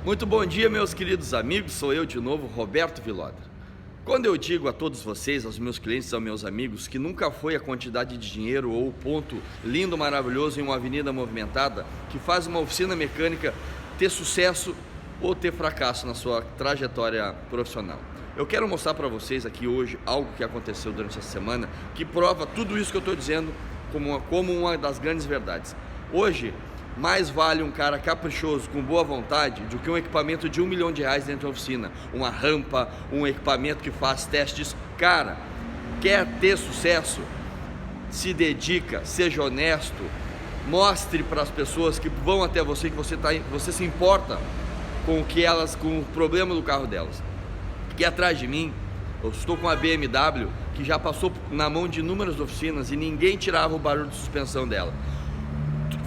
Muito bom dia, meus queridos amigos, sou eu de novo, Roberto Vilodra. Quando eu digo a todos vocês, aos meus clientes, aos meus amigos, que nunca foi a quantidade de dinheiro ou o ponto lindo, maravilhoso em uma avenida movimentada que faz uma oficina mecânica ter sucesso ou ter fracasso na sua trajetória profissional. Eu quero mostrar para vocês aqui hoje algo que aconteceu durante essa semana que prova tudo isso que eu estou dizendo como uma das grandes verdades. Hoje, mais vale um cara caprichoso, com boa vontade, do que um equipamento de R$1 milhão dentro da oficina. Uma rampa, um equipamento que faz testes. Cara, quer ter sucesso? Se dedica, seja honesto, mostre para as pessoas que vão até você que você se importa com o problema do carro delas. Aqui atrás de mim, eu estou com a BMW que já passou na mão de inúmeras oficinas e ninguém tirava o barulho de suspensão dela.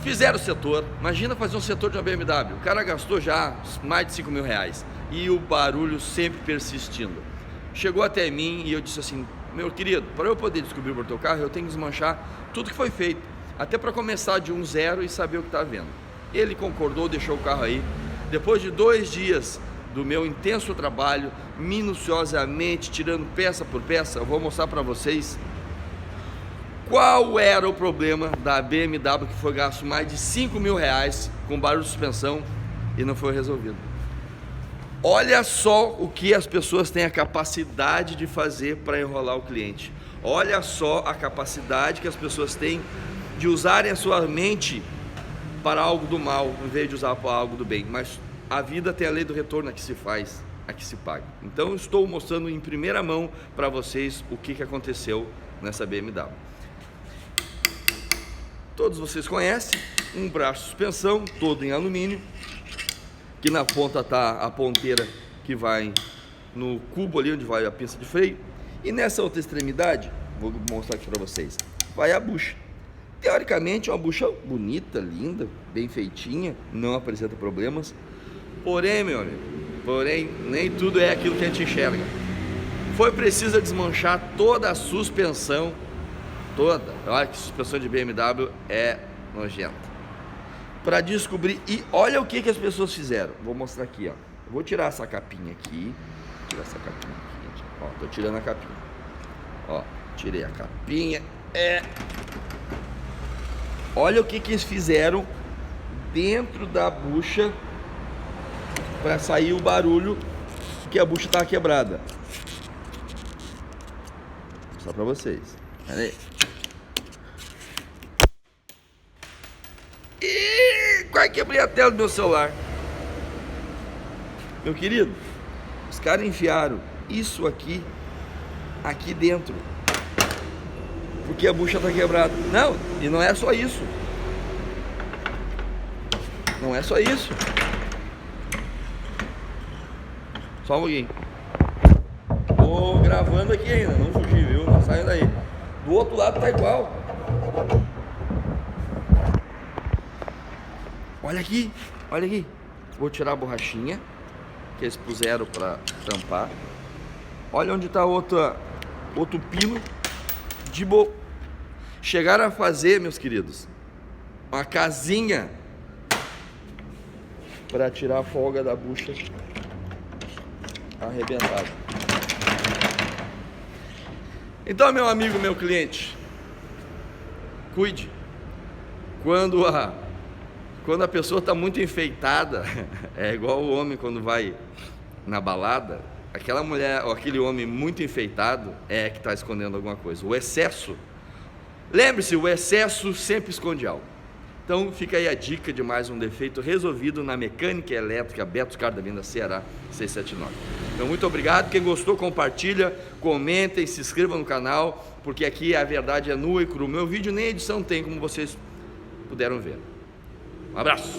Fizeram o setor, imagina fazer um setor de uma BMW, o cara gastou já mais de R$5 mil e o barulho sempre persistindo. Chegou até mim e eu disse assim: meu querido, para eu poder descobrir o teu carro, eu tenho que desmanchar tudo que foi feito, até para começar de um zero e saber o que está vendo. Ele concordou, deixou o carro aí. Depois de 2 dias do meu intenso trabalho, minuciosamente, tirando peça por peça, eu vou mostrar para vocês qual era o problema da BMW que foi gasto mais de R$5 mil com barulho de suspensão e não foi resolvido. Olha só o que as pessoas têm a capacidade de fazer para enrolar o cliente. Olha só a capacidade que as pessoas têm de usarem a sua mente para algo do mal, em vez de usar para algo do bem. Mas a vida tem a lei do retorno, a que se faz, a que se paga. Então eu estou mostrando em primeira mão para vocês o que aconteceu nessa BMW. Todos vocês conhecem, um braço de suspensão, todo em alumínio, que na ponta está a ponteira que vai no cubo ali onde vai a pinça de freio, e nessa outra extremidade, vou mostrar aqui para vocês, vai a bucha. Teoricamente é uma bucha bonita, linda, bem feitinha, não apresenta problemas, porém, meu amigo, nem tudo é aquilo que a gente enxerga. Foi preciso desmanchar toda a suspensão, olha que suspensão de BMW é nojenta, para descobrir. E olha o que as pessoas fizeram. Vou mostrar aqui, ó. Eu vou tirar essa capinha aqui, ó, tô tirando a capinha, ó, tirei a capinha. Olha o que eles fizeram dentro da bucha para sair o barulho, que a bucha tá quebrada. Vou mostrar para vocês. Olha aí. Quase quebrei a tela do meu celular. Meu querido, os caras enfiaram isso aqui dentro, porque a bucha tá quebrada. Não, e não é só isso. Não é só isso. Só um pouquinho. Tô gravando aqui ainda, não fugi, viu? Não saia daí. Do outro lado tá igual. Olha aqui, olha aqui. Vou tirar a borrachinha que eles puseram para tampar. Olha onde está outro pino de boa. Chegaram a fazer, meus queridos, uma casinha para tirar a folga da bucha arrebentada. Então, meu amigo, meu cliente, cuide. Quando a pessoa está muito enfeitada, é igual o homem quando vai na balada, aquela mulher ou aquele homem muito enfeitado é que está escondendo alguma coisa. O excesso, lembre-se, o excesso sempre esconde algo. Então fica aí a dica de mais um defeito resolvido na mecânica elétrica Beto Carda Vinda Ceará 679. Então muito obrigado, quem gostou compartilha, comentem, se inscrevam no canal, porque aqui a verdade é nua e crua. Meu vídeo nem edição tem, como vocês puderam ver. Um abraço!